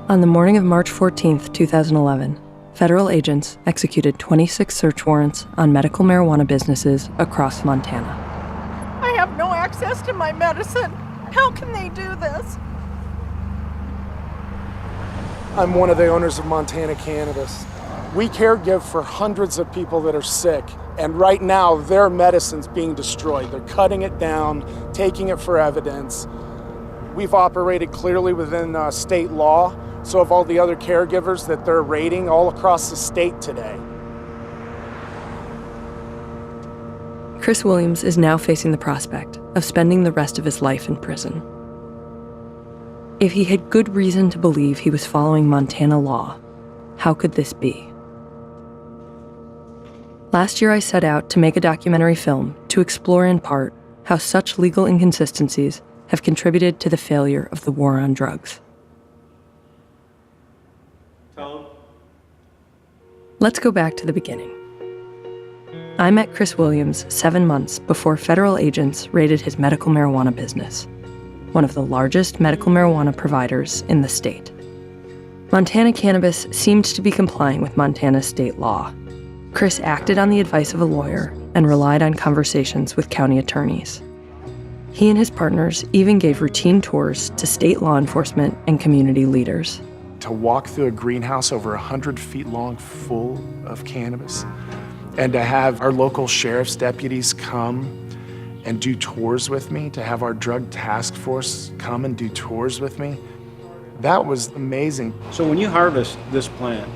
On the morning of March 14, 2011, federal agents executed 26 search warrants on medical marijuana businesses across Montana. I have no access to my medicine. How can they do this? I'm one of the owners of Montana Cannabis. We caregive for hundreds of people that are sick, and right now their medicine's being destroyed. They're cutting it down, taking it for evidence. We've operated clearly within state law, so have all the other caregivers that they're raiding all across the state today. Chris Williams is now facing the prospect of spending the rest of his life in prison. If he had good reason to believe he was following Montana law, how could this be? Last year I set out to make a documentary film to explore in part how such legal inconsistencies have contributed to the failure of the war on drugs. Let's go back to the beginning. I met Chris Williams 7 months before federal agents raided his medical marijuana business, one of the largest medical marijuana providers in the state. Montana Cannabis seemed to be complying with Montana's state law. Chris acted on the advice of a lawyer and relied on conversations with county attorneys. He and his partners even gave routine tours to state law enforcement and community leaders. To walk through a greenhouse over 100 feet long full of cannabis, and to have our local sheriff's deputies come and do tours with me, to have our drug task force come and do tours with me, that was amazing. So when you harvest this plant,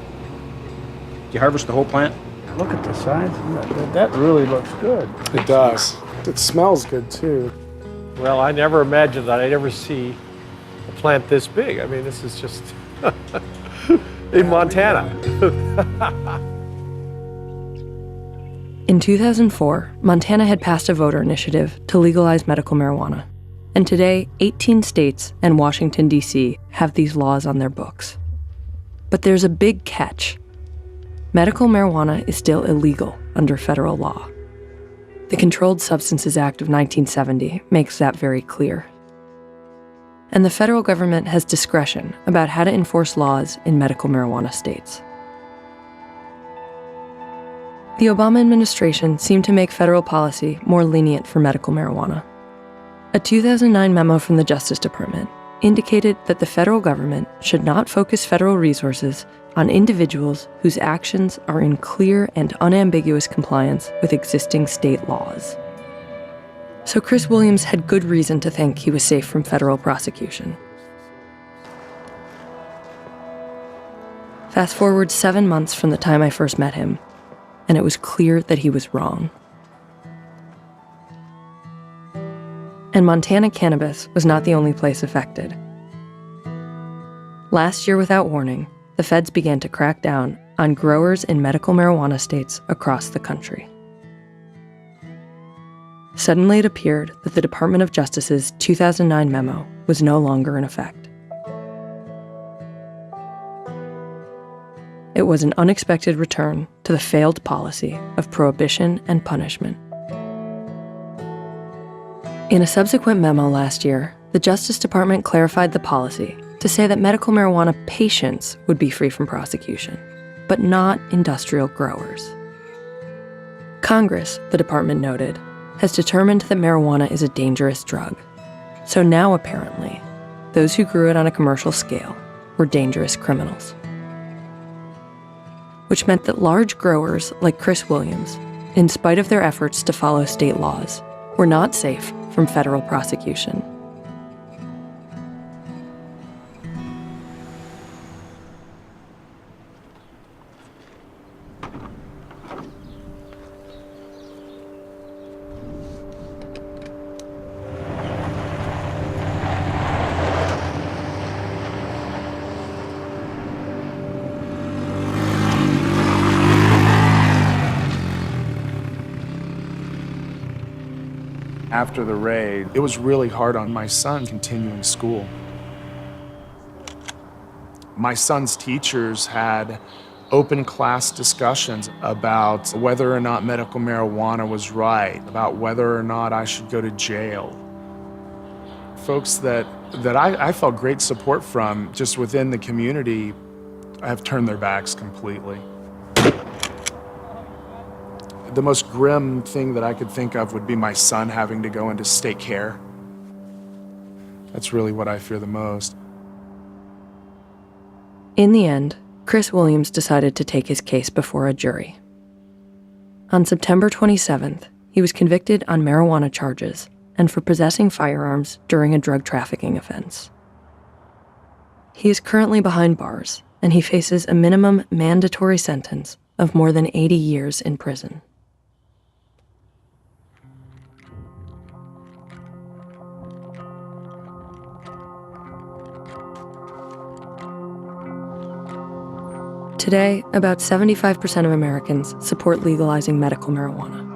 do you harvest the whole plant? Look at the size of that. That really looks good. It does. It smells good too. Well, I never imagined that I'd ever see a plant this big. I mean, this is just in Montana. In 2004, Montana had passed a voter initiative to legalize medical marijuana. And today, 18 states and Washington, D.C. have these laws on their books. But there's a big catch. Medical marijuana is still illegal under federal law. The Controlled Substances Act of 1970 makes that very clear. And the federal government has discretion about how to enforce laws in medical marijuana states. The Obama administration seemed to make federal policy more lenient for medical marijuana. A 2009 memo from the Justice Department indicated that the federal government should not focus federal resources on individuals whose actions are in clear and unambiguous compliance with existing state laws. So Chris Williams had good reason to think he was safe from federal prosecution. Fast forward 7 months from the time I first met him, and it was clear that he was wrong. And Montana Cannabis was not the only place affected. Last year, without warning, the feds began to crack down on growers in medical marijuana states across the country. Suddenly it appeared that the Department of Justice's 2009 memo was no longer in effect. It was an unexpected return to the failed policy of prohibition and punishment. In a subsequent memo last year, the Justice Department clarified the policy to say that medical marijuana patients would be free from prosecution, but not industrial growers. Congress, the department noted, has determined that marijuana is a dangerous drug. So now, apparently, those who grew it on a commercial scale were dangerous criminals. Which meant that large growers like Chris Williams, in spite of their efforts to follow state laws, were not safe from federal prosecution. After the raid, it was really hard on my son continuing school. My son's teachers had open class discussions about whether or not medical marijuana was right, about whether or not I should go to jail. Folks that that I felt great support from just within the community have turned their backs completely. The most grim thing that I could think of would be my son having to go into state care. That's really what I fear the most. In the end, Chris Williams decided to take his case before a jury. On September 27th, he was convicted on marijuana charges and for possessing firearms during a drug trafficking offense. He is currently behind bars, and he faces a minimum mandatory sentence of more than 80 years in prison. Today, about 75% of Americans support legalizing medical marijuana.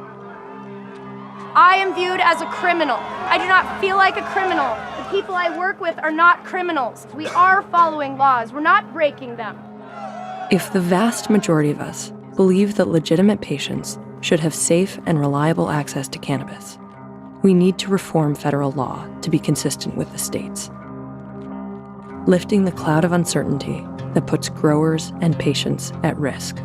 I am viewed as a criminal. I do not feel like a criminal. The people I work with are not criminals. We are following laws. We're not breaking them. If the vast majority of us believe that legitimate patients should have safe and reliable access to cannabis, we need to reform federal law to be consistent with the states, lifting the cloud of uncertainty that puts growers and patients at risk.